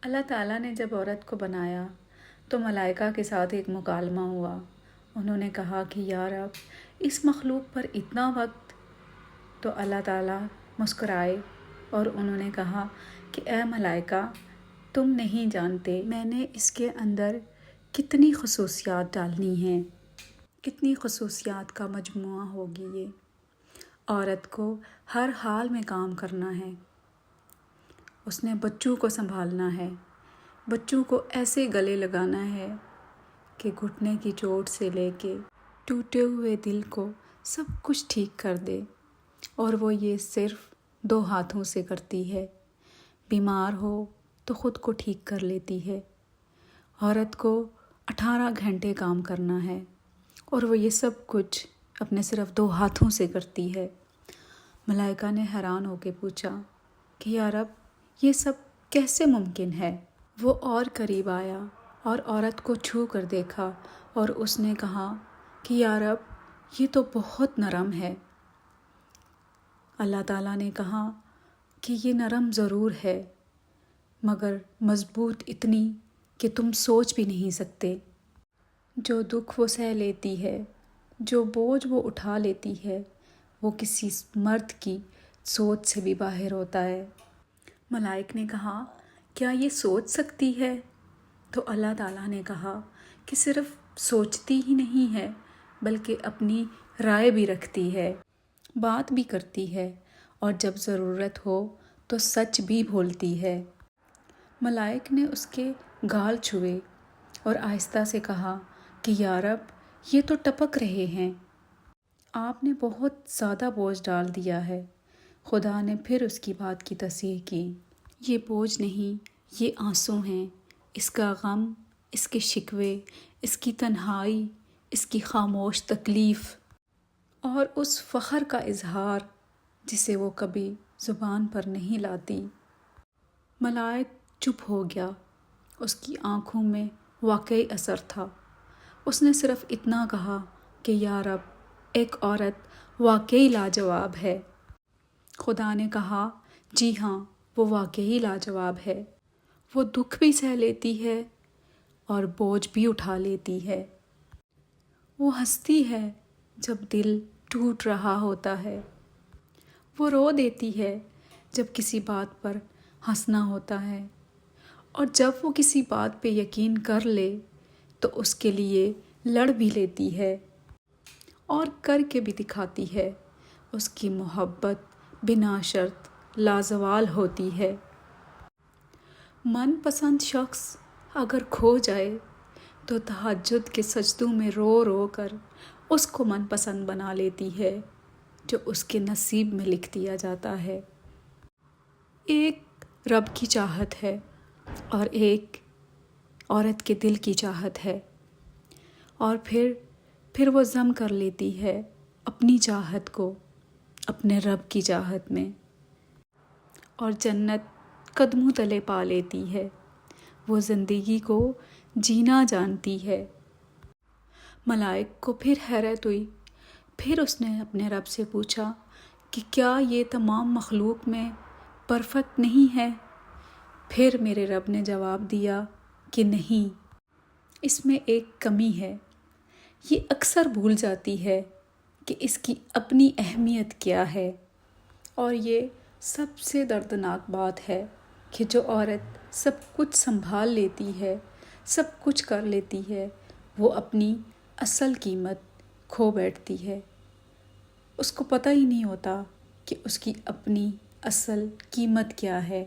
اللہ تعالیٰ نے جب عورت کو بنایا تو ملائکہ کے ساتھ ایک مکالمہ ہوا۔ انہوں نے کہا کہ یا رب اس مخلوق پر اتنا وقت، تو اللہ تعالیٰ مسکرائے اور انہوں نے کہا کہ اے ملائکہ، تم نہیں جانتے میں نے اس کے اندر کتنی خصوصیات ڈالنی ہیں، کتنی خصوصیات کا مجموعہ ہوگی یہ۔ عورت کو ہر حال میں کام کرنا ہے، اس نے بچوں کو سنبھالنا ہے، بچوں کو ایسے گلے لگانا ہے کہ گھٹنے کی چوٹ سے لے کے ٹوٹے ہوئے دل کو سب کچھ ٹھیک کر دے، اور وہ یہ صرف 2 ہاتھوں سے کرتی ہے۔ بیمار ہو تو خود کو ٹھیک کر لیتی ہے۔ عورت کو 18 گھنٹے کام کرنا ہے اور وہ یہ سب کچھ اپنے صرف 2 ہاتھوں سے کرتی ہے۔ ملائکہ نے حیران ہو کے پوچھا کہ یا رب یہ سب کیسے ممکن ہے؟ وہ اور قریب آیا اور عورت کو چھو کر دیکھا اور اس نے کہا کہ یا رب یہ تو بہت نرم ہے۔ اللہ تعالیٰ نے کہا کہ یہ نرم ضرور ہے مگر مضبوط اتنی کہ تم سوچ بھی نہیں سکتے۔ جو دکھ وہ سہ لیتی ہے، جو بوجھ وہ اٹھا لیتی ہے، وہ کسی مرد کی سوچ سے بھی باہر ہوتا ہے۔ ملائک نے کہا کیا یہ سوچ سکتی ہے؟ تو اللہ تعالیٰ نے کہا کہ صرف سوچتی ہی نہیں ہے بلکہ اپنی رائے بھی رکھتی ہے، بات بھی کرتی ہے، اور جب ضرورت ہو تو سچ بھی بولتی ہے۔ ملائک نے اس کے گال چھوئے اور آہستہ سے کہا کہ یا رب یہ تو ٹپک رہے ہیں، آپ نے بہت زیادہ بوجھ ڈال دیا ہے۔ خدا نے پھر اس کی بات کی تصحیح کی، یہ بوجھ نہیں، یہ آنسو ہیں، اس کا غم، اس کے شکوے، اس کی تنہائی، اس کی خاموش تکلیف اور اس فخر کا اظہار جسے وہ کبھی زبان پر نہیں لاتی۔ ملائک چپ ہو گیا، اس کی آنکھوں میں واقعی اثر تھا۔ اس نے صرف اتنا کہا کہ یا رب ایک عورت واقعی لاجواب ہے۔ خدا نے کہا جی ہاں، وہ واقعی لاجواب ہے، وہ دکھ بھی سہ لیتی ہے اور بوجھ بھی اٹھا لیتی ہے، وہ ہنستی ہے جب دل ٹوٹ رہا ہوتا ہے، وہ رو دیتی ہے جب کسی بات پر ہنسنا ہوتا ہے، اور جب وہ کسی بات پہ یقین کر لے تو اس کے لیے لڑ بھی لیتی ہے اور کر کے بھی دکھاتی ہے۔ اس کی محبت بنا شرط لازوال ہوتی ہے۔ من پسند شخص اگر کھو جائے تو تہجد کے سجدوں میں رو رو کر اس کو من پسند بنا لیتی ہے جو اس کے نصیب میں لکھ دیا جاتا ہے۔ ایک رب کی چاہت ہے اور ایک عورت کے دل کی چاہت ہے، اور پھر وہ ضم کر لیتی ہے اپنی چاہت کو اپنے رب کی چاہت میں، اور جنت قدموں تلے پا لیتی ہے۔ وہ زندگی کو جینا جانتی ہے۔ ملائک کو پھر حیرت ہوئی، پھر اس نے اپنے رب سے پوچھا کہ کیا یہ تمام مخلوق میں پرفیکٹ نہیں ہے؟ پھر میرے رب نے جواب دیا کہ نہیں، اس میں ایک کمی ہے، یہ اکثر بھول جاتی ہے کہ اس کی اپنی اہمیت کیا ہے۔ اور یہ سب سے دردناک بات ہے کہ جو عورت سب کچھ سنبھال لیتی ہے، سب کچھ کر لیتی ہے، وہ اپنی اصل قیمت کھو بیٹھتی ہے۔ اس کو پتہ ہی نہیں ہوتا کہ اس کی اپنی اصل قیمت کیا ہے۔